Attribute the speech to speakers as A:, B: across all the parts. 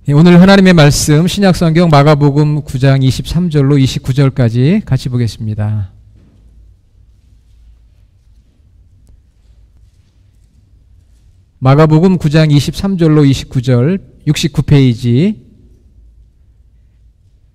A: 오늘 하나님의 말씀 신약성경 마가복음 9장 23절로 29절까지 같이 보겠습니다. 마가복음 9장 23절로 29절 69페이지.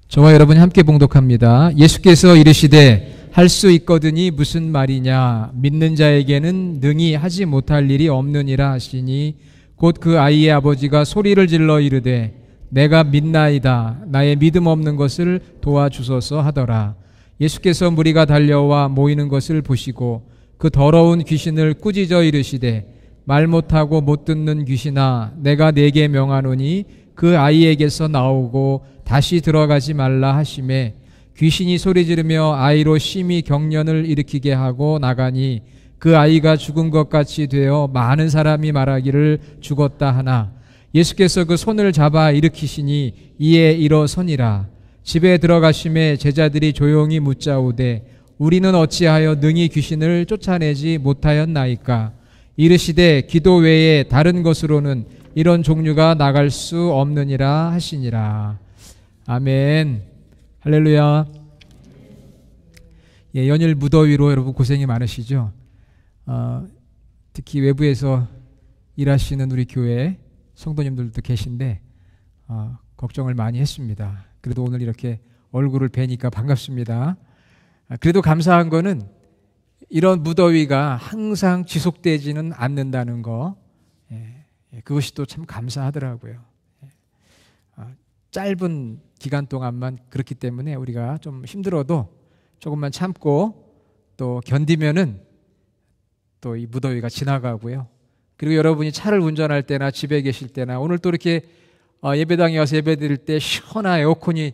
A: 저와 여러분이 함께 봉독합니다. 예수께서 이르시되 할 수 있거든이 무슨 말이냐, 믿는 자에게는 능히 하지 못할 일이 없느니라 하시니 곧 그 아이의 아버지가 소리를 질러 이르되 내가 믿나이다, 나의 믿음 없는 것을 도와주소서 하더라. 예수께서 무리가 달려와 모이는 것을 보시고 그 더러운 귀신을 꾸짖어 이르시되 말 못하고 못 듣는 귀신아, 내가 네게 명하노니 그 아이에게서 나오고 다시 들어가지 말라 하시매 귀신이 소리 지르며 아이로 심히 경련을 일으키게 하고 나가니 그 아이가 죽은 것 같이 되어 많은 사람이 말하기를 죽었다 하나 예수께서 그 손을 잡아 일으키시니 이에 일어서니라. 집에 들어가심에 제자들이 조용히 묻자오되 우리는 어찌하여 능히 귀신을 쫓아내지 못하였나이까. 이르시되 기도 외에 다른 것으로는 이런 종류가 나갈 수 없느니라 하시니라. 아멘. 할렐루야. 예, 연일 무더위로 여러분 고생이 많으시죠. 특히 외부에서 일하시는 우리 교회 성도님들도 계신데 걱정을 많이 했습니다. 그래도 오늘 이렇게 얼굴을 뵈니까 반갑습니다. 그래도 감사한 거는 이런 무더위가 항상 지속되지는 않는다는 거, 그것이 또 참 감사하더라고요. 짧은 기간 동안만 그렇기 때문에 우리가 좀 힘들어도 조금만 참고 또 견디면은 또 이 무더위가 지나가고요. 그리고 여러분이 차를 운전할 때나 집에 계실 때나 오늘 또 이렇게 예배당에 와서 예배 드릴 때 시원한 에어컨이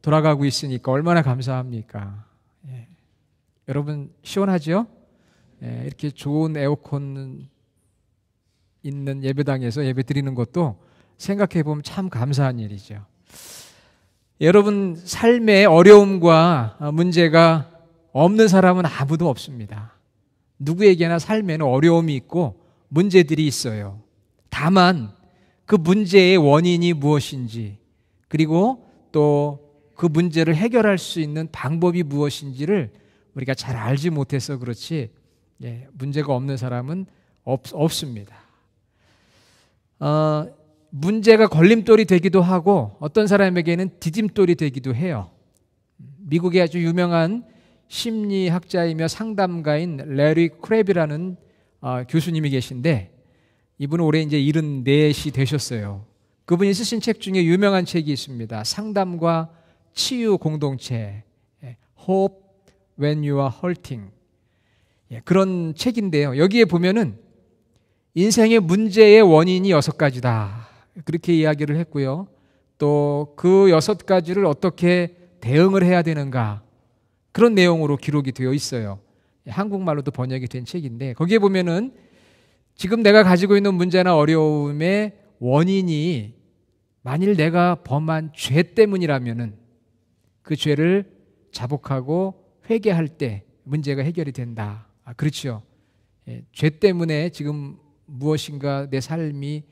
A: 돌아가고 있으니까 얼마나 감사합니까? 예. 여러분 시원하죠? 예, 이렇게 좋은 에어컨 있는 예배당에서 예배 드리는 것도 생각해 보면 참 감사한 일이죠. 여러분 삶의 어려움과 문제가 없는 사람은 아무도 없습니다. 누구에게나 삶에는 어려움이 있고 문제들이 있어요. 다만 그 문제의 원인이 무엇인지 그리고 또 그 문제를 해결할 수 있는 방법이 무엇인지를 우리가 잘 알지 못해서 그렇지 문제가 없는 사람은 없습니다. 문제가 걸림돌이 되기도 하고 어떤 사람에게는 디딤돌이 되기도 해요. 미국의 아주 유명한 심리학자이며 상담가인 레리 크랩이라는 교수님이 계신데 이분은 올해 이제 74이 되셨어요. 그분이 쓰신 책 중에 유명한 책이 있습니다. 상담과 치유 공동체, Hope When You Are Hurting. 그런 책인데요. 여기에 보면은 인생의 문제의 원인이 6가지다. 그렇게 이야기를 했고요. 또 그 6가지를 어떻게 대응을 해야 되는가. 그런 내용으로 기록이 되어 있어요. 한국말로도 번역이 된 책인데 거기에 보면은 지금 내가 가지고 있는 문제나 어려움의 원인이 만일 내가 범한 죄 때문이라면은 그 죄를 자복하고 회개할 때 문제가 해결이 된다. 그렇죠. 죄 때문에 지금 무엇인가 내 삶이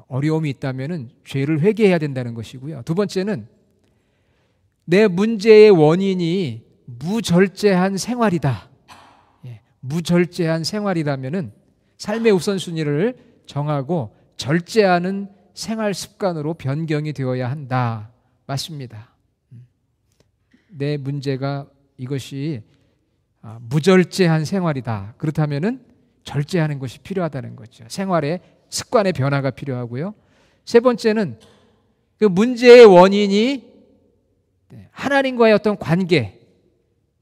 A: 어려움이 있다면은 죄를 회개해야 된다는 것이고요. 두 번째는 내 문제의 원인이 무절제한 생활이다. 무절제한 생활이라면은 삶의 우선순위를 정하고 절제하는 생활 습관으로 변경이 되어야 한다. 맞습니다. 내 문제가 이것이 무절제한 생활이다. 그렇다면은 절제하는 것이 필요하다는 거죠. 생활의 습관의 변화가 필요하고요. 세 번째는 그 문제의 원인이 하나님과의 어떤 관계,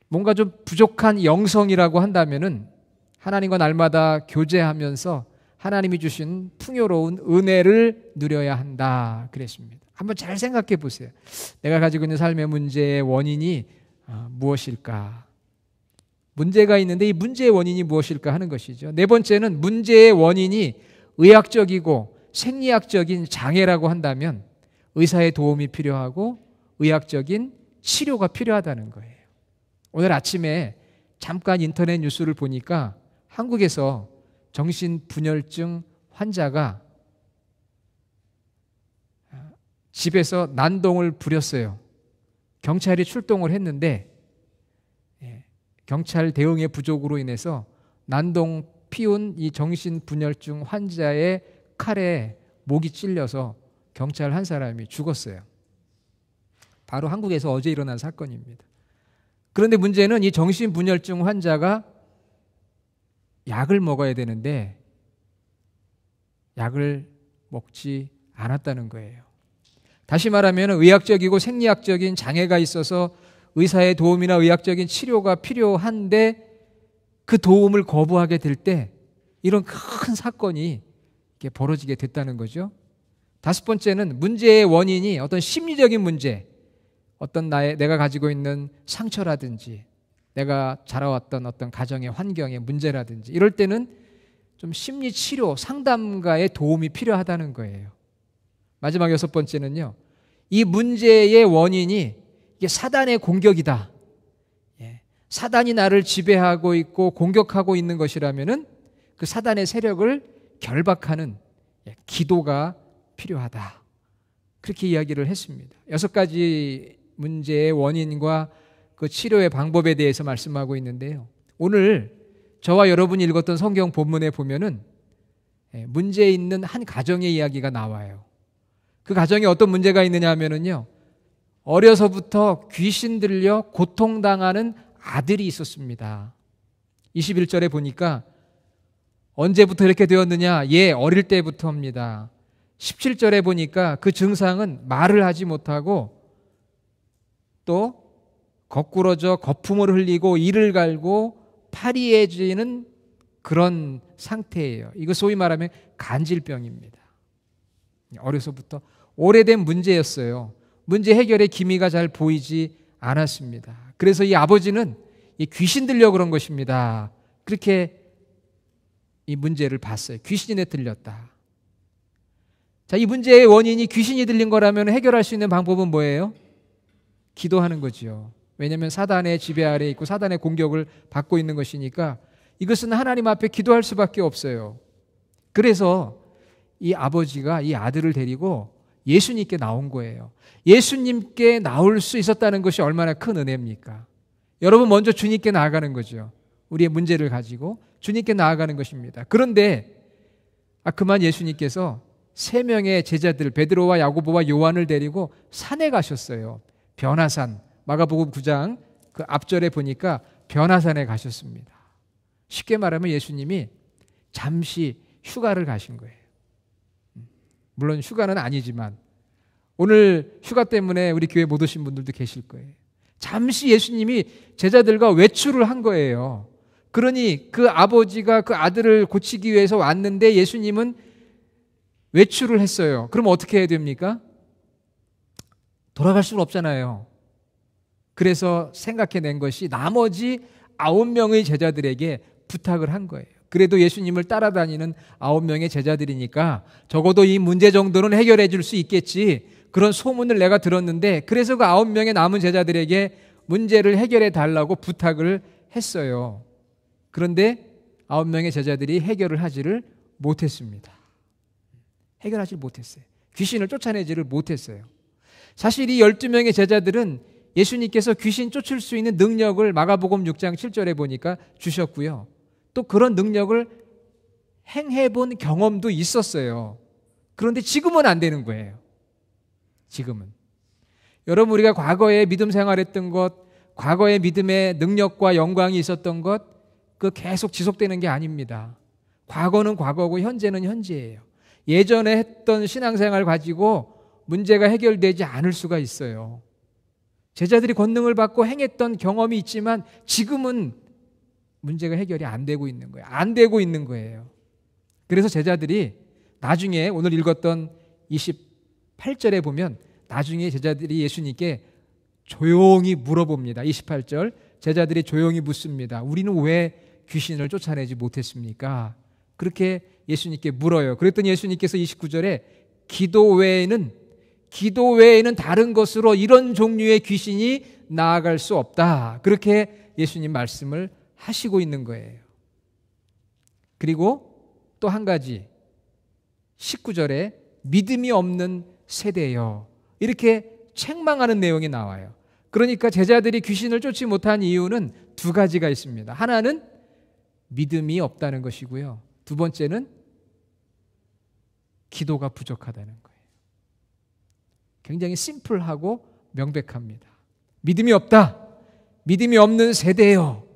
A: 뭔가 좀 부족한 영성이라고 한다면은 하나님과 날마다 교제하면서 하나님이 주신 풍요로운 은혜를 누려야 한다. 그랬습니다. 한번 잘 생각해 보세요. 내가 가지고 있는 삶의 문제의 원인이 무엇일까? 문제가 있는데 이 문제의 원인이 무엇일까 하는 것이죠. 네 번째는 문제의 원인이 의학적이고 생리학적인 장애라고 한다면 의사의 도움이 필요하고 의학적인 치료가 필요하다는 거예요. 오늘 아침에 잠깐 인터넷 뉴스를 보니까 한국에서 정신분열증 환자가 집에서 난동을 부렸어요. 경찰이 출동을 했는데 경찰 대응의 부족으로 인해서 난동 피운 이 정신분열증 환자의 칼에 목이 찔려서 경찰 한 사람이 죽었어요. 바로 한국에서 어제 일어난 사건입니다. 그런데 문제는 이 정신분열증 환자가 약을 먹어야 되는데 약을 먹지 않았다는 거예요. 다시 말하면 의학적이고 생리학적인 장애가 있어서 의사의 도움이나 의학적인 치료가 필요한데 그 도움을 거부하게 될 때 이런 큰 사건이 벌어지게 됐다는 거죠. 다섯 번째는 문제의 원인이 어떤 심리적인 문제, 어떤 내가 가지고 있는 상처라든지 내가 자라왔던 어떤 가정의 환경의 문제라든지 이럴 때는 좀 심리치료, 상담가의 도움이 필요하다는 거예요. 마지막 여섯 번째는요, 이 문제의 원인이 이게 사단의 공격이다. 사단이 나를 지배하고 있고 공격하고 있는 것이라면은 그 사단의 세력을 결박하는 기도가 필요하다. 그렇게 이야기를 했습니다. 6가지 문제의 원인과 그 치료의 방법에 대해서 말씀하고 있는데요. 오늘 저와 여러분이 읽었던 성경 본문에 보면은 문제 있는 한 가정의 이야기가 나와요. 그 가정에 어떤 문제가 있느냐 하면은요, 어려서부터 귀신 들려 고통당하는 아들이 있었습니다. 21절에 보니까 언제부터 이렇게 되었느냐? 어릴 때부터입니다. 17절에 보니까 그 증상은 말을 하지 못하고 또 거꾸러져 거품을 흘리고 이를 갈고 파리해지는 그런 상태예요. 이거 소위 말하면 간질병입니다. 어려서부터 오래된 문제였어요. 문제 해결의 기미가 잘 보이지 않았습니다. 그래서 이 아버지는 귀신 들려 그런 것입니다. 그렇게 이 문제를 봤어요. 귀신에 들렸다. 자, 이 문제의 원인이 귀신이 들린 거라면 해결할 수 있는 방법은 뭐예요? 기도하는 거지요. 왜냐하면 사단의 지배 아래에 있고 사단의 공격을 받고 있는 것이니까 이것은 하나님 앞에 기도할 수밖에 없어요. 그래서 이 아버지가 이 아들을 데리고 예수님께 나온 거예요. 예수님께 나올 수 있었다는 것이 얼마나 큰 은혜입니까? 여러분, 먼저 주님께 나아가는 거죠. 우리의 문제를 가지고 주님께 나아가는 것입니다. 그런데 그만 예수님께서 3명의 제자들 베드로와 야고보와 요한을 데리고 산에 가셨어요. 변화산, 마가복음 9장 그 앞절에 보니까 변화산에 가셨습니다. 쉽게 말하면 예수님이 잠시 휴가를 가신 거예요. 물론 휴가는 아니지만 오늘 휴가 때문에 우리 교회 못 오신 분들도 계실 거예요. 잠시 예수님이 제자들과 외출을 한 거예요. 그러니 그 아버지가 그 아들을 고치기 위해서 왔는데 예수님은 외출을 했어요. 그럼 어떻게 해야 됩니까? 돌아갈 수는 없잖아요. 그래서 생각해낸 것이 나머지 9명의 제자들에게 부탁을 한 거예요. 그래도 예수님을 따라다니는 9명의 제자들이니까 적어도 이 문제 정도는 해결해 줄 수 있겠지. 그런 소문을 내가 들었는데 그래서 그 9명의 남은 제자들에게 문제를 해결해 달라고 부탁을 했어요. 그런데 9명의 제자들이 해결을 하지를 못했습니다. 해결하지 못했어요. 귀신을 쫓아내지를 못했어요. 사실 이 12명의 제자들은 예수님께서 귀신 쫓을 수 있는 능력을 마가복음 6장 7절에 보니까 주셨고요. 또 그런 능력을 행해본 경험도 있었어요. 그런데 지금은 안 되는 거예요. 지금은. 여러분, 우리가 과거에 믿음 생활했던 것, 과거의 믿음의 능력과 영광이 있었던 것, 그 계속 지속되는 게 아닙니다. 과거는 과거고 현재는 현재예요. 예전에 했던 신앙생활 가지고 문제가 해결되지 않을 수가 있어요. 제자들이 권능을 받고 행했던 경험이 있지만 지금은 문제가 해결이 안 되고 있는 거예요. 안 되고 있는 거예요. 그래서 제자들이 나중에 오늘 읽었던 28절에 보면 나중에 제자들이 예수님께 조용히 물어봅니다. 28절 제자들이 조용히 묻습니다. 우리는 왜 귀신을 쫓아내지 못했습니까? 그렇게 예수님께 물어요. 그랬더니 예수님께서 29절에 기도 외에는 다른 것으로 이런 종류의 귀신이 나아갈 수 없다. 그렇게 예수님 말씀을 하시고 있는 거예요. 그리고 또 한 가지 19절에 믿음이 없는 세대여. 이렇게 책망하는 내용이 나와요. 그러니까 제자들이 귀신을 쫓지 못한 이유는 두 가지가 있습니다. 하나는 믿음이 없다는 것이고요. 두 번째는 기도가 부족하다는 거예요. 굉장히 심플하고 명백합니다. 믿음이 없다. 믿음이 없는 세대요.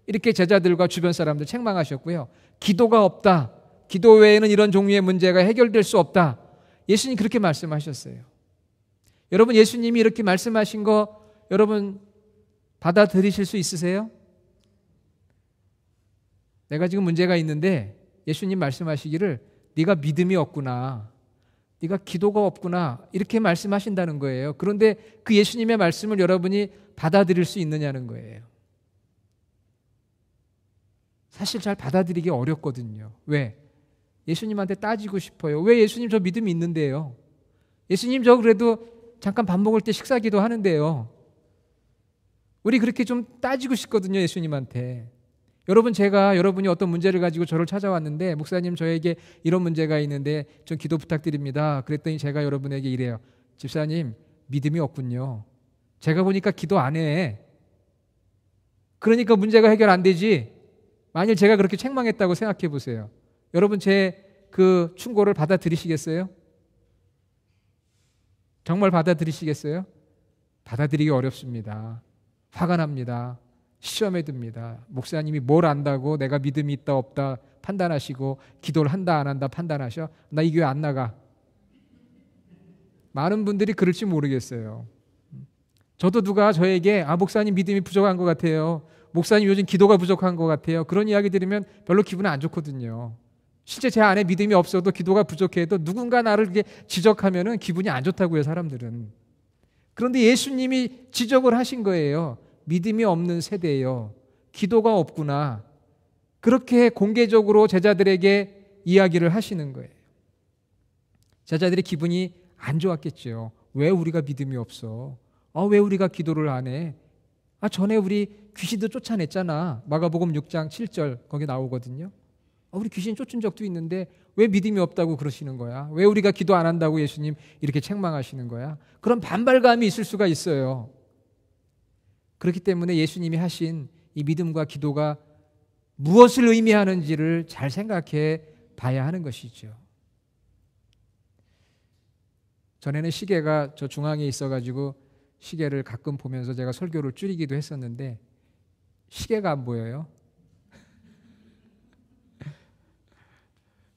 A: 이렇게 제자들과 주변 사람들 책망하셨고요. 기도가 없다. 기도 외에는 이런 종류의 문제가 해결될 수 없다. 예수님 그렇게 말씀하셨어요. 여러분, 예수님이 이렇게 말씀하신 거 여러분 받아들이실 수 있으세요? 내가 지금 문제가 있는데 예수님 말씀하시기를 네가 믿음이 없구나, 네가 기도가 없구나, 이렇게 말씀하신다는 거예요. 그런데 그 예수님의 말씀을 여러분이 받아들일 수 있느냐는 거예요. 사실 잘 받아들이기 어렵거든요. 왜? 예수님한테 따지고 싶어요. 왜 예수님 저 믿음이 있는데요? 예수님 저 그래도 잠깐 밥 먹을 때 식사기도 하는데요. 우리 그렇게 좀 따지고 싶거든요, 예수님한테. 여러분, 제가 여러분이 어떤 문제를 가지고 저를 찾아왔는데 목사님 저에게 이런 문제가 있는데 좀 기도 부탁드립니다. 그랬더니 제가 여러분에게 이래요. 집사님 믿음이 없군요. 제가 보니까 기도 안 해. 그러니까 문제가 해결 안 되지. 만일 제가 그렇게 책망했다고 생각해 보세요. 여러분 제 그 충고를 받아들이시겠어요? 정말 받아들이시겠어요? 받아들이기 어렵습니다. 화가 납니다. 시험에 듭니다. 목사님이 뭘 안다고 내가 믿음이 있다 없다 판단하시고 기도를 한다 안 한다 판단하셔? 나 이 교회 안 나가. 많은 분들이 그럴지 모르겠어요. 저도 누가 저에게 목사님 믿음이 부족한 것 같아요. 목사님 요즘 기도가 부족한 것 같아요. 그런 이야기 들으면 별로 기분 안 좋거든요. 실제 제 안에 믿음이 없어도 기도가 부족해도 누군가 나를 이렇게 지적하면 기분이 안 좋다고요, 사람들은. 그런데 예수님이 지적을 하신 거예요. 믿음이 없는 세대예요. 기도가 없구나. 그렇게 공개적으로 제자들에게 이야기를 하시는 거예요. 제자들의 기분이 안 좋았겠죠. 왜 우리가 믿음이 없어? 왜 우리가 기도를 안 해? 전에 우리 귀신도 쫓아냈잖아. 마가복음 6장 7절 거기 나오거든요. 우리 귀신 쫓은 적도 있는데 왜 믿음이 없다고 그러시는 거야? 왜 우리가 기도 안 한다고 예수님 이렇게 책망하시는 거야? 그런 반발감이 있을 수가 있어요. 그렇기 때문에 예수님이 하신 이 믿음과 기도가 무엇을 의미하는지를 잘 생각해 봐야 하는 것이죠. 전에는 시계가 저 중앙에 있어가지고 시계를 가끔 보면서 제가 설교를 줄이기도 했었는데 시계가 안 보여요.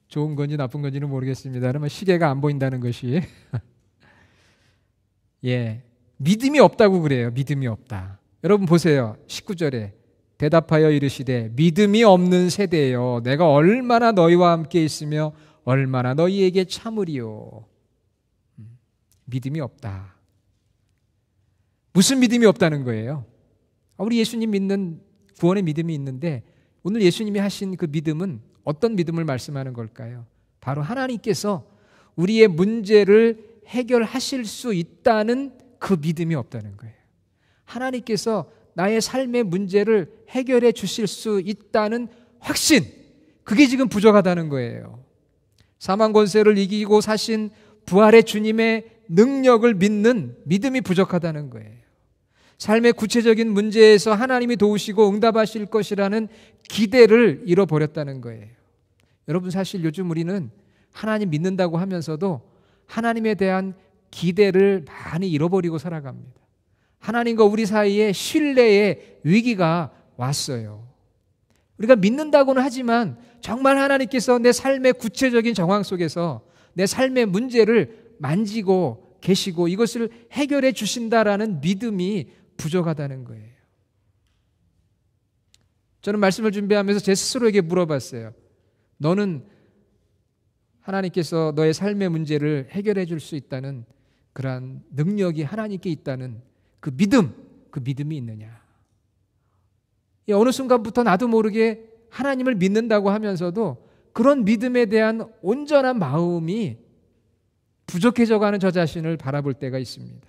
A: 좋은 건지 나쁜 건지는 모르겠습니다. 그러면 시계가 안 보인다는 것이 믿음이 없다고 그래요. 믿음이 없다. 여러분 보세요. 19절에 대답하여 이르시되 믿음이 없는 세대여 내가 얼마나 너희와 함께 있으며 얼마나 너희에게 참으리요. 믿음이 없다. 무슨 믿음이 없다는 거예요? 우리 예수님 믿는 구원의 믿음이 있는데 오늘 예수님이 하신 그 믿음은 어떤 믿음을 말씀하는 걸까요? 바로 하나님께서 우리의 문제를 해결하실 수 있다는 그 믿음이 없다는 거예요. 하나님께서 나의 삶의 문제를 해결해 주실 수 있다는 확신, 그게 지금 부족하다는 거예요. 사망 권세를 이기고 사신 부활의 주님의 능력을 믿는 믿음이 부족하다는 거예요. 삶의 구체적인 문제에서 하나님이 도우시고 응답하실 것이라는 기대를 잃어버렸다는 거예요. 여러분 사실 요즘 우리는 하나님 믿는다고 하면서도 하나님에 대한 기대를 많이 잃어버리고 살아갑니다. 하나님과 우리 사이에 신뢰의 위기가 왔어요. 우리가 믿는다고는 하지만 정말 하나님께서 내 삶의 구체적인 정황 속에서 내 삶의 문제를 만지고 계시고 이것을 해결해 주신다라는 믿음이 부족하다는 거예요. 저는 말씀을 준비하면서 제 스스로에게 물어봤어요. 너는 하나님께서 너의 삶의 문제를 해결해 줄 수 있다는 그러한 능력이 하나님께 있다는 그 믿음이 있느냐? 어느 순간부터 나도 모르게 하나님을 믿는다고 하면서도 그런 믿음에 대한 온전한 마음이 부족해져가는 저 자신을 바라볼 때가 있습니다.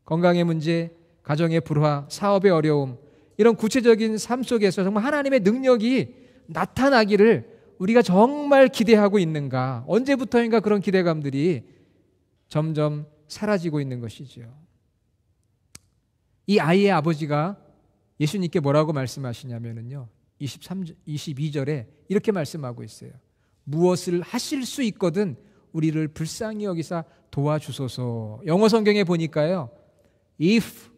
A: 건강의 문제, 가정의 불화, 사업의 어려움, 이런 구체적인 삶 속에서 정말 하나님의 능력이 나타나기를 우리가 정말 기대하고 있는가? 언제부터인가 그런 기대감들이 점점 사라지고 있는 것이죠. 이 아이의 아버지가 예수님께 뭐라고 말씀하시냐면요, 22절에 이렇게 말씀하고 있어요. 무엇을 하실 수 있거든 우리를 불쌍히 여기사 도와주소서. 영어 성경에 보니까요, if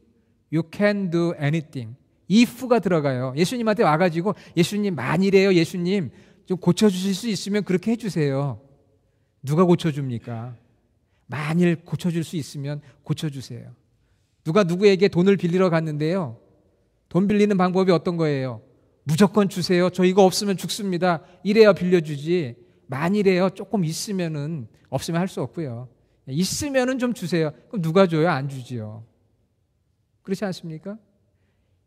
A: you can do anything, if가 들어가요. 예수님한테 와가지고 예수님 만일에요, 예수님 좀 고쳐주실 수 있으면 그렇게 해주세요. 누가 고쳐줍니까? 만일 고쳐줄 수 있으면 고쳐주세요. 누가 누구에게 돈을 빌리러 갔는데요, 돈 빌리는 방법이 어떤 거예요? 무조건 주세요. 저 이거 없으면 죽습니다. 이래야 빌려주지. 만일에요, 조금 있으면은, 없으면 할 수 없고요. 있으면은 좀 주세요. 그럼 누가 줘요? 안 주지요. 그렇지 않습니까?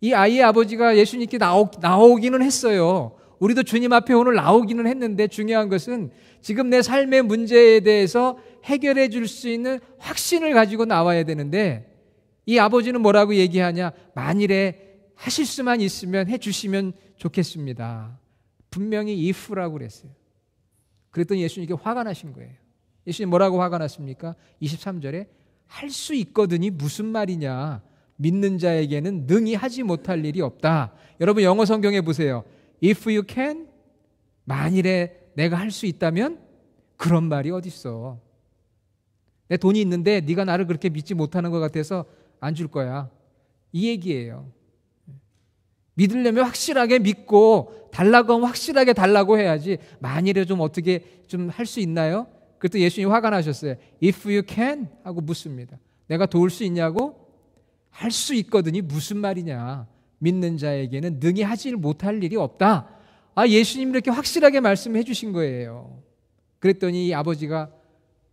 A: 이 아이의 아버지가 예수님께 나오기는 했어요. 우리도 주님 앞에 오늘 나오기는 했는데, 중요한 것은 지금 내 삶의 문제에 대해서 해결해 줄 수 있는 확신을 가지고 나와야 되는데, 이 아버지는 뭐라고 얘기하냐? 만일에 하실 수만 있으면 해 주시면 좋겠습니다. 분명히 if라고 그랬어요. 그랬더니 예수님께 화가 나신 거예요. 예수님 뭐라고 화가 났습니까? 23절에 할 수 있거든이 무슨 말이냐? 믿는 자에게는 능히 하지 못할 일이 없다. 여러분 영어 성경에 보세요. If you can, 만일에 내가 할 수 있다면, 그런 말이 어디 있어? 내 돈이 있는데 네가 나를 그렇게 믿지 못하는 것 같아서 안 줄 거야. 이 얘기예요. 믿으려면 확실하게 믿고 달라고 하면 확실하게 달라고 해야지, 만일에 좀 어떻게 좀 할 수 있나요? 그랬더니 예수님이 화가 나셨어요. If you can 하고 묻습니다. 내가 도울 수 있냐고? 할 수 있거든이 무슨 말이냐? 믿는 자에게는 능히 하지 못할 일이 없다. 예수님이 이렇게 확실하게 말씀해 주신 거예요. 그랬더니 이 아버지가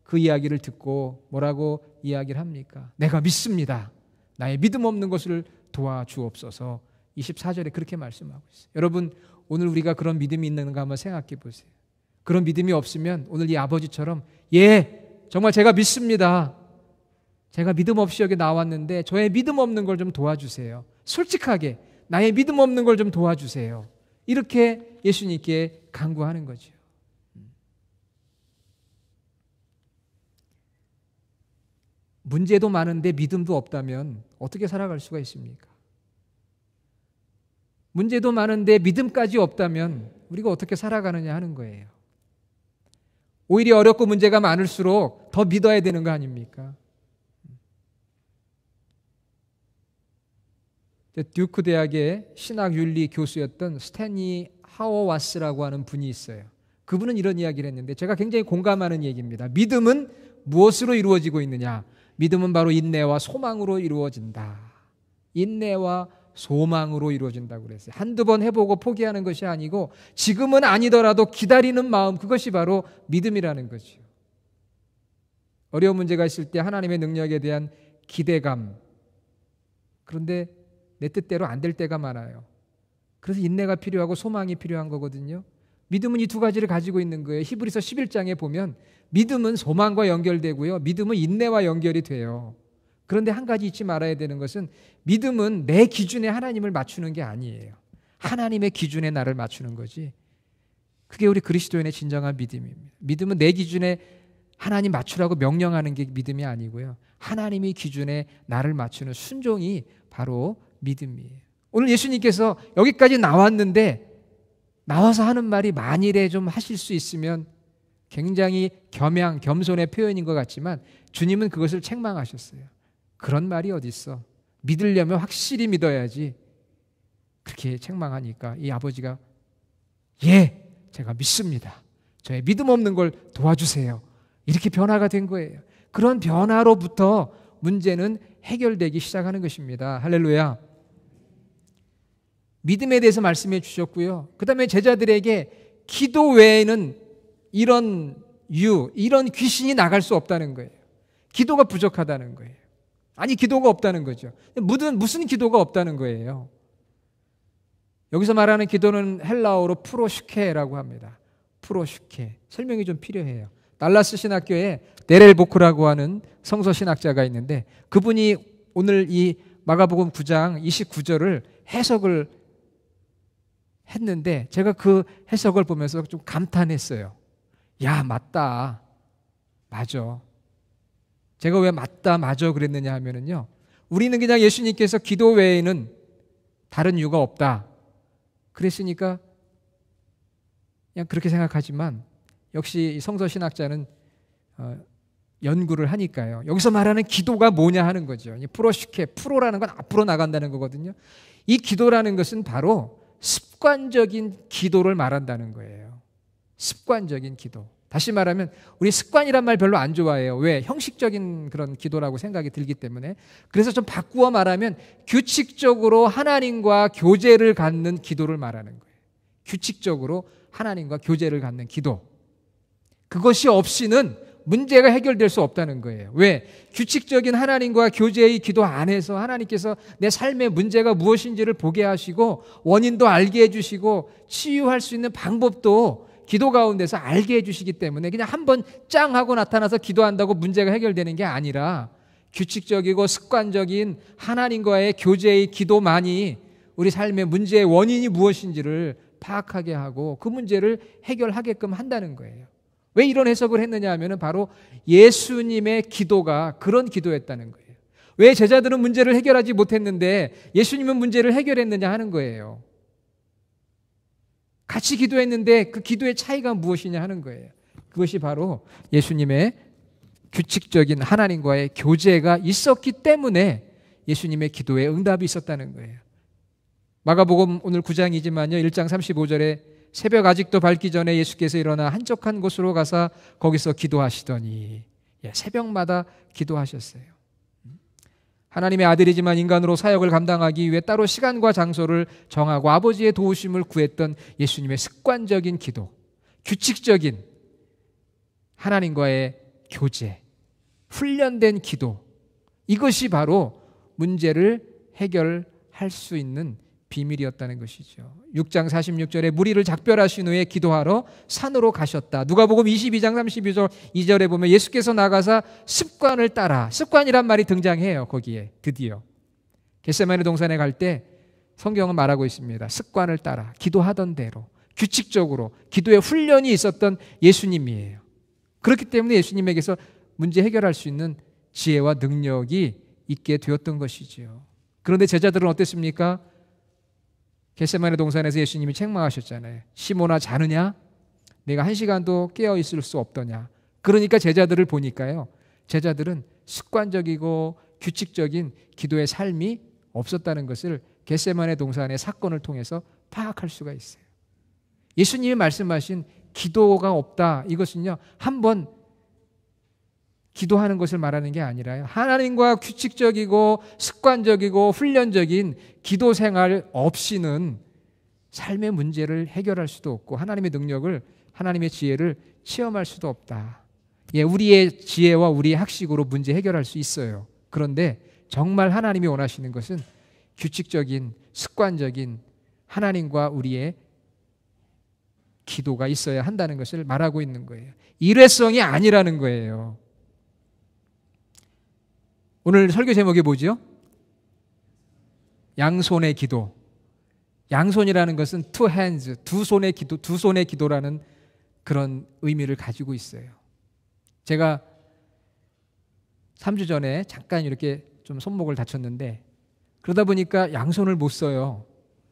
A: 그 이야기를 듣고 뭐라고 이야기를 합니까? 내가 믿습니다. 나의 믿음 없는 것을 도와주옵소서. 24절에 그렇게 말씀하고 있어요. 여러분 오늘 우리가 그런 믿음이 있는가 한번 생각해 보세요. 그런 믿음이 없으면 오늘 이 아버지처럼, 정말 제가 믿습니다. 제가 믿음 없이 여기 나왔는데 저의 믿음 없는 걸 좀 도와주세요. 솔직하게 나의 믿음 없는 걸 좀 도와주세요. 이렇게 예수님께 간구하는 거죠. 문제도 많은데 믿음도 없다면 어떻게 살아갈 수가 있습니까? 문제도 많은데 믿음까지 없다면 우리가 어떻게 살아가느냐 하는 거예요. 오히려 어렵고 문제가 많을수록 더 믿어야 되는 거 아닙니까? 듀크 대학의 신학윤리 교수였던 스탠리 하워와스라고 하는 분이 있어요. 그분은 이런 이야기를 했는데 제가 굉장히 공감하는 얘기입니다. 믿음은 무엇으로 이루어지고 있느냐? 믿음은 바로 인내와 소망으로 이루어진다. 인내와 소망으로 이루어진다고 그랬어요. 한두 번 해보고 포기하는 것이 아니고 지금은 아니더라도 기다리는 마음, 그것이 바로 믿음이라는 거죠. 어려운 문제가 있을 때 하나님의 능력에 대한 기대감, 그런데 내 뜻대로 안 될 때가 많아요. 그래서 인내가 필요하고 소망이 필요한 거거든요. 믿음은 이 두 가지를 가지고 있는 거예요. 히브리서 11장에 보면 믿음은 소망과 연결되고요, 믿음은 인내와 연결이 돼요. 그런데 한 가지 잊지 말아야 되는 것은 믿음은 내 기준에 하나님을 맞추는 게 아니에요. 하나님의 기준에 나를 맞추는 거지. 그게 우리 그리스도인의 진정한 믿음입니다. 믿음은 내 기준에 하나님 맞추라고 명령하는 게 믿음이 아니고요, 하나님의 기준에 나를 맞추는 순종이 바로 믿음이에요. 오늘 예수님께서 여기까지 나왔는데 나와서 하는 말이 만일에 좀 하실 수 있으면, 굉장히 겸손의 표현인 것 같지만 주님은 그것을 책망하셨어요. 그런 말이 어디 있어? 믿으려면 확실히 믿어야지. 그렇게 책망하니까 이 아버지가 제가 믿습니다. 저의 믿음 없는 걸 도와주세요. 이렇게 변화가 된 거예요. 그런 변화로부터 문제는 해결되기 시작하는 것입니다. 할렐루야. 믿음에 대해서 말씀해 주셨고요. 그 다음에 제자들에게 기도 외에는 이런 귀신이 나갈 수 없다는 거예요. 기도가 부족하다는 거예요. 아니, 기도가 없다는 거죠. 무슨 기도가 없다는 거예요. 여기서 말하는 기도는 헬라어로 프로슈케라고 합니다. 프로슈케. 설명이 좀 필요해요. 달라스 신학교에 데렐 보크라고 하는 성서 신학자가 있는데 그분이 오늘 이 마가복음 9장 29절을 해석을 했는데 제가 그 해석을 보면서 좀 감탄했어요. 야, 맞다. 맞아. 제가 왜 맞아 그랬느냐 하면은요, 우리는 그냥 예수님께서 기도 외에는 다른 이유가 없다 그랬으니까 그냥 그렇게 생각하지만, 역시 성서 신학자는 연구를 하니까요, 여기서 말하는 기도가 뭐냐 하는 거죠. 프로라는 건 앞으로 나간다는 거거든요. 이 기도라는 것은 바로 습관적인 기도를 말한다는 거예요. 습관적인 기도. 다시 말하면 우리 습관이란 말 별로 안 좋아해요. 왜? 형식적인 그런 기도라고 생각이 들기 때문에. 그래서 좀 바꾸어 말하면 규칙적으로 하나님과 교제를 갖는 기도를 말하는 거예요. 규칙적으로 하나님과 교제를 갖는 기도. 그것이 없이는 문제가 해결될 수 없다는 거예요. 왜? 규칙적인 하나님과 교제의 기도 안에서 하나님께서 내 삶의 문제가 무엇인지를 보게 하시고 원인도 알게 해주시고 치유할 수 있는 방법도 기도 가운데서 알게 해주시기 때문에 그냥 한번 짱 하고 나타나서 기도한다고 문제가 해결되는 게 아니라 규칙적이고 습관적인 하나님과의 교제의 기도만이 우리 삶의 문제의 원인이 무엇인지를 파악하게 하고 그 문제를 해결하게끔 한다는 거예요. 왜 이런 해석을 했느냐 하면 바로 예수님의 기도가 그런 기도였다는 거예요. 왜 제자들은 문제를 해결하지 못했는데 예수님은 문제를 해결했느냐 하는 거예요. 같이 기도했는데 그 기도의 차이가 무엇이냐 하는 거예요. 그것이 바로 예수님의 규칙적인 하나님과의 교제가 있었기 때문에 예수님의 기도에 응답이 있었다는 거예요. 마가복음 오늘 9장이지만요, 1장 35절에 새벽 아직도 밝기 전에 예수께서 일어나 한적한 곳으로 가서 거기서 기도하시더니, 새벽마다 기도하셨어요. 하나님의 아들이지만 인간으로 사역을 감당하기 위해 따로 시간과 장소를 정하고 아버지의 도우심을 구했던 예수님의 습관적인 기도, 규칙적인 하나님과의 교제, 훈련된 기도, 이것이 문제를 해결할 수 있는 비밀이었다는 것이죠. 6장 46절에 무리를 작별하신 후에 기도하러 산으로 가셨다. 누가복음 22장 32절 2절에 보면 예수께서 나가사 습관을 따라, 습관이란 말이 등장해요. 거기에 드디어 겟세마네 동산에 갈 때 성경은 말하고 있습니다. 습관을 따라 기도하던 대로 규칙적으로 기도의 훈련이 있었던 예수님이에요. 그렇기 때문에 예수님에게서 문제 해결할 수 있는 지혜와 능력이 있게 되었던 것이죠. 그런데 제자들은 어땠습니까? 겟세마네 동산에서 예수님이 책망하셨잖아요. 시몬아, 자느냐? 내가 1시간도 깨어있을 수 없더냐? 그러니까 제자들을 보니까요, 제자들은 습관적이고 규칙적인 기도의 삶이 없었다는 것을 겟세마네 동산의 사건을 통해서 파악할 수가 있어요. 예수님이 말씀하신 기도가 없다, 이것은요, 한번 기도하는 것을 말하는 게 아니라요, 하나님과 규칙적이고 습관적이고 훈련적인 기도 생활 없이는 삶의 문제를 해결할 수도 없고 하나님의 능력을, 하나님의 지혜를 체험할 수도 없다. 우리의 지혜와 우리의 학식으로 문제 해결할 수 있어요. 그런데 정말 하나님이 원하시는 것은 규칙적인 습관적인 하나님과 우리의 기도가 있어야 한다는 것을 말하고 있는 거예요. 일회성이 아니라는 거예요. 오늘 설교 제목이 뭐죠? 양손의 기도. 양손이라는 것은 two hands, 두 손의 기도, 두 손의 기도라는 그런 의미를 가지고 있어요. 제가 3주 전에 잠깐 이렇게 좀 손목을 다쳤는데, 그러다 보니까 양손을 못 써요.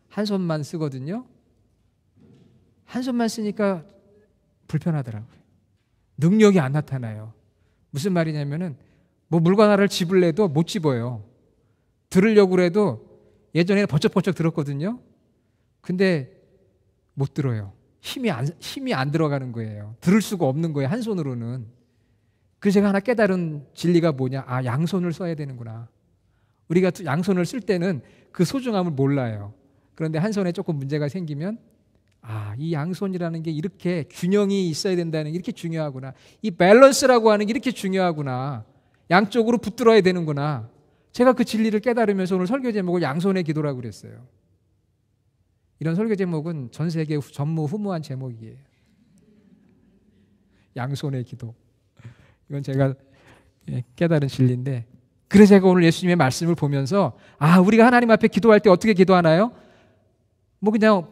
A: 한 손만 쓰거든요. 한 손만 쓰니까 불편하더라고요. 능력이 안 나타나요. 무슨 말이냐면은 물건 하나를 집으려도 못 집어요. 들으려고 해도 예전에는 버쩍버쩍 들었거든요. 근데 못 들어요. 힘이 안 들어가는 거예요. 들을 수가 없는 거예요, 한 손으로는. 그래서 제가 하나 깨달은 진리가 뭐냐? 양손을 써야 되는구나. 우리가 양손을 쓸 때는 그 소중함을 몰라요. 그런데 한 손에 조금 문제가 생기면 이 양손이라는 게 이렇게 균형이 있어야 된다는 게 이렇게 중요하구나. 이 밸런스라고 하는 게 이렇게 중요하구나. 양쪽으로 붙들어야 되는구나. 제가 그 진리를 깨달으면서 오늘 설교 제목을 양손의 기도라고 그랬어요. 이런 설교 제목은 전 세계 전무후무한 제목이에요. 양손의 기도. 이건 제가 깨달은 진리인데, 그래서 제가 오늘 예수님의 말씀을 보면서 우리가 하나님 앞에 기도할 때 어떻게 기도하나요? 그냥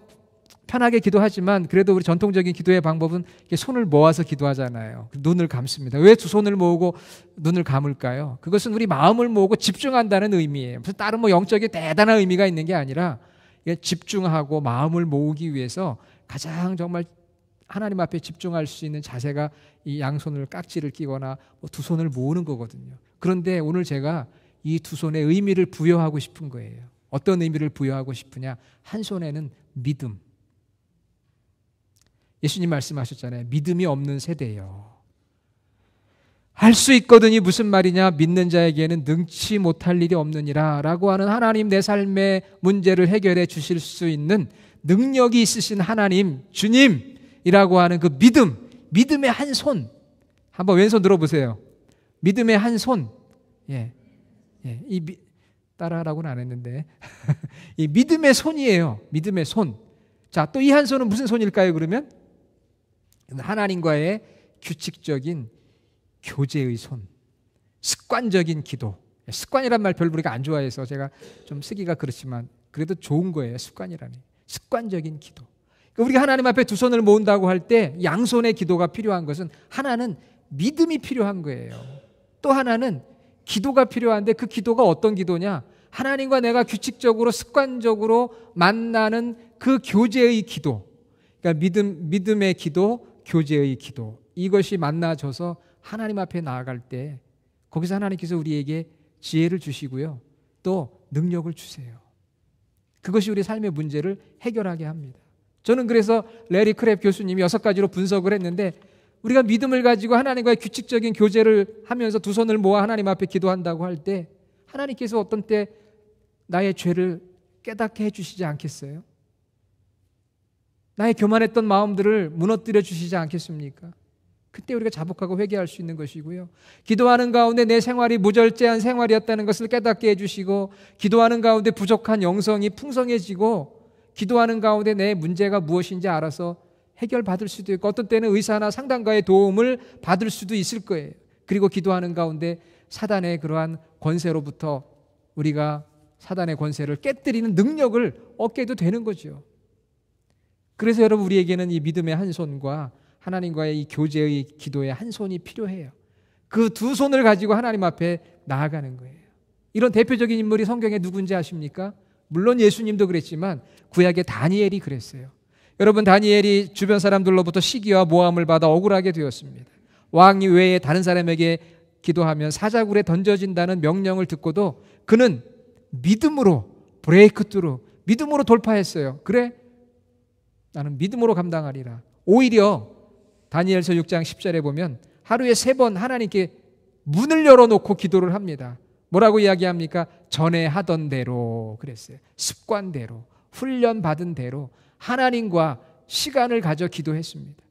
A: 편하게 기도하지만 그래도 우리 전통적인 기도의 방법은 이렇게 손을 모아서 기도하잖아요. 눈을 감습니다. 왜 두 손을 모으고 눈을 감을까요? 그것은 우리 마음을 모으고 집중한다는 의미예요. 무슨 다른 뭐 영적인 대단한 의미가 있는 게 아니라 집중하고 마음을 모으기 위해서 가장 정말 하나님 앞에 집중할 수 있는 자세가 이 양손을 깍지를 끼거나 두 손을 모으는 거거든요. 그런데 오늘 제가 이 두 손에 의미를 부여하고 싶은 거예요. 어떤 의미를 부여하고 싶으냐? 한 손에는 믿음. 예수님 말씀하셨잖아요. 믿음이 없는 세대예요. 할 수 있거든이 무슨 말이냐? 믿는 자에게는 능치 못할 일이 없느니라 라고 하는 하나님, 내 삶의 문제를 해결해 주실 수 있는 능력이 있으신 하나님, 주님이라고 하는 그 믿음, 믿음의 한 손. 한번 왼손 들어보세요. 믿음의 한 손. 따라하라고는 안 했는데 이 믿음의 손이에요. 믿음의 손. 자, 또 이 한 손은 무슨 손일까요? 그러면 하나님과의 규칙적인 교제의 손, 습관적인 기도. 습관이란 말 별로 우리가 안 좋아해서 제가 좀 쓰기가 그렇지만 그래도 좋은 거예요. 습관이라니. 습관적인 기도. 그러니까 우리가 하나님 앞에 두 손을 모은다고 할 때 양손의 기도가 필요한 것은 하나는 믿음이 필요한 거예요. 또 하나는 기도가 필요한데 그 기도가 어떤 기도냐? 하나님과 내가 규칙적으로 습관적으로 만나는 그 교제의 기도. 그러니까 믿음의 기도, 교제의 기도. 이것이 만나져서 하나님 앞에 나아갈 때 거기서 하나님께서 우리에게 지혜를 주시고요. 또 능력을 주세요. 그것이 우리 삶의 문제를 해결하게 합니다. 저는 그래서 레리 크랩 교수님이 6가지로 분석을 했는데 우리가 믿음을 가지고 하나님과의 규칙적인 교제를 하면서 두 손을 모아 하나님 앞에 기도한다고 할 때 하나님께서 어떤 때 나의 죄를 깨닫게 해주시지 않겠어요? 나의 교만했던 마음들을 무너뜨려 주시지 않겠습니까? 그때 우리가 자복하고 회개할 수 있는 것이고요. 기도하는 가운데 내 생활이 무절제한 생활이었다는 것을 깨닫게 해주시고, 기도하는 가운데 부족한 영성이 풍성해지고, 기도하는 가운데 내 문제가 무엇인지 알아서 해결받을 수도 있고, 어떤 때는 의사나 상담가의 도움을 받을 수도 있을 거예요. 그리고 기도하는 가운데 사단의 그러한 권세로부터 우리가 사단의 권세를 깨뜨리는 능력을 얻게도 되는 거죠. 그래서 여러분, 우리에게는 이 믿음의 한 손과 하나님과의 이 교제의 기도의 한 손이 필요해요. 그 두 손을 가지고 하나님 앞에 나아가는 거예요. 이런 대표적인 인물이 성경에 누군지 아십니까? 물론 예수님도 그랬지만 구약의 다니엘이 그랬어요. 여러분, 다니엘이 주변 사람들로부터 시기와 모함을 받아 억울하게 되었습니다. 왕이 외에 다른 사람에게 기도하면 사자굴에 던져진다는 명령을 듣고도 그는 믿음으로 브레이크트루, 믿음으로 돌파했어요. 그래? 나는 믿음으로 감당하리라. 오히려 다니엘서 6장 10절에 보면 하루에 3번 하나님께 문을 열어놓고 기도를 합니다. 뭐라고 이야기합니까? 전에 하던 대로 그랬어요. 습관대로, 훈련받은 대로 하나님과 시간을 가져 기도했습니다.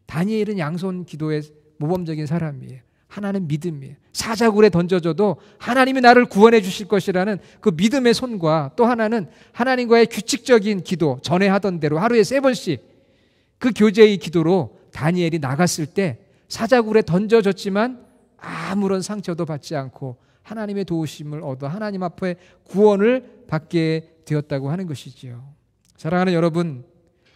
A: 다니엘은 양손 기도의 모범적인 사람이에요. 하나는 믿음이에요. 사자굴에 던져져도 하나님이 나를 구원해 주실 것이라는 그 믿음의 손과, 또 하나는 하나님과의 규칙적인 기도, 전에 하던 대로 하루에 3번씩 그 교제의 기도로 다니엘이 나갔을 때 사자굴에 던져졌지만 아무런 상처도 받지 않고 하나님의 도우심을 얻어 하나님 앞에 구원을 받게 되었다고 하는 것이지요. 사랑하는 여러분,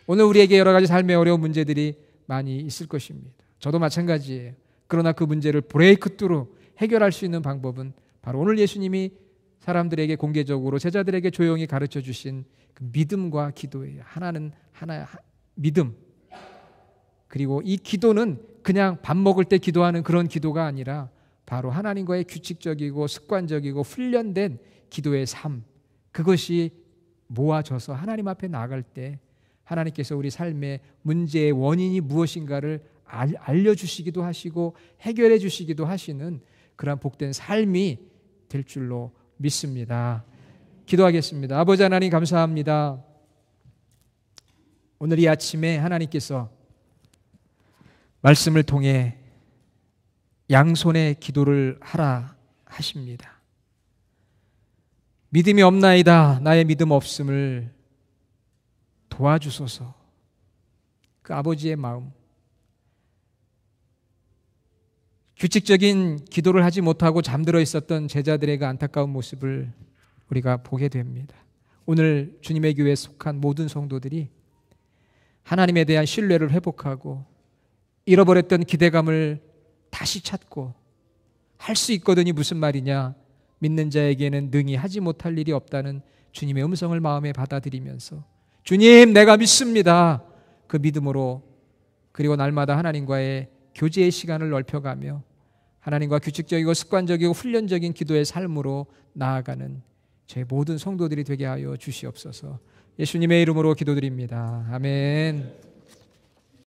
A: 오늘 우리에게 여러 가지 삶의 어려운 문제들이 많이 있을 것입니다. 저도 마찬가지예요. 그러나 그 문제를 브레이크트루 해결할 수 있는 방법은 바로 오늘 예수님이 사람들에게 공개적으로 제자들에게 조용히 가르쳐 주신 그 믿음과 기도예요. 하나는 믿음. 그리고 이 기도는 그냥 밥 먹을 때 기도하는 그런 기도가 아니라 바로 하나님과의 규칙적이고 습관적이고 훈련된 기도의 삶, 그것이 모아져서 하나님 앞에 나아갈 때 하나님께서 우리 삶의 문제의 원인이 무엇인가를 알려주시기도 하시고 해결해 주시기도 하시는 그러한 복된 삶이 될 줄로 믿습니다. 기도하겠습니다. 아버지 하나님, 감사합니다. 오늘 이 아침에 하나님께서 말씀을 통해 양손의 기도를 하라 하십니다. 믿음이 없나이다. 나의 믿음 없음을 도와주소서. 그 아버지의 마음, 규칙적인 기도를 하지 못하고 잠들어 있었던 제자들의 그 안타까운 모습을 우리가 보게 됩니다. 오늘 주님의 교회에 속한 모든 성도들이 하나님에 대한 신뢰를 회복하고 잃어버렸던 기대감을 다시 찾고 할 수 있거든이 무슨 말이냐? 믿는 자에게는 능히 하지 못할 일이 없다는 주님의 음성을 마음에 받아들이면서 주님, 내가 믿습니다. 그 믿음으로 그리고 날마다 하나님과의 교제의 시간을 넓혀가며 하나님과 규칙적이고 습관적이고 훈련적인 기도의 삶으로 나아가는 저희 모든 성도들이 되게 하여 주시옵소서. 예수님의 이름으로 기도드립니다. 아멘.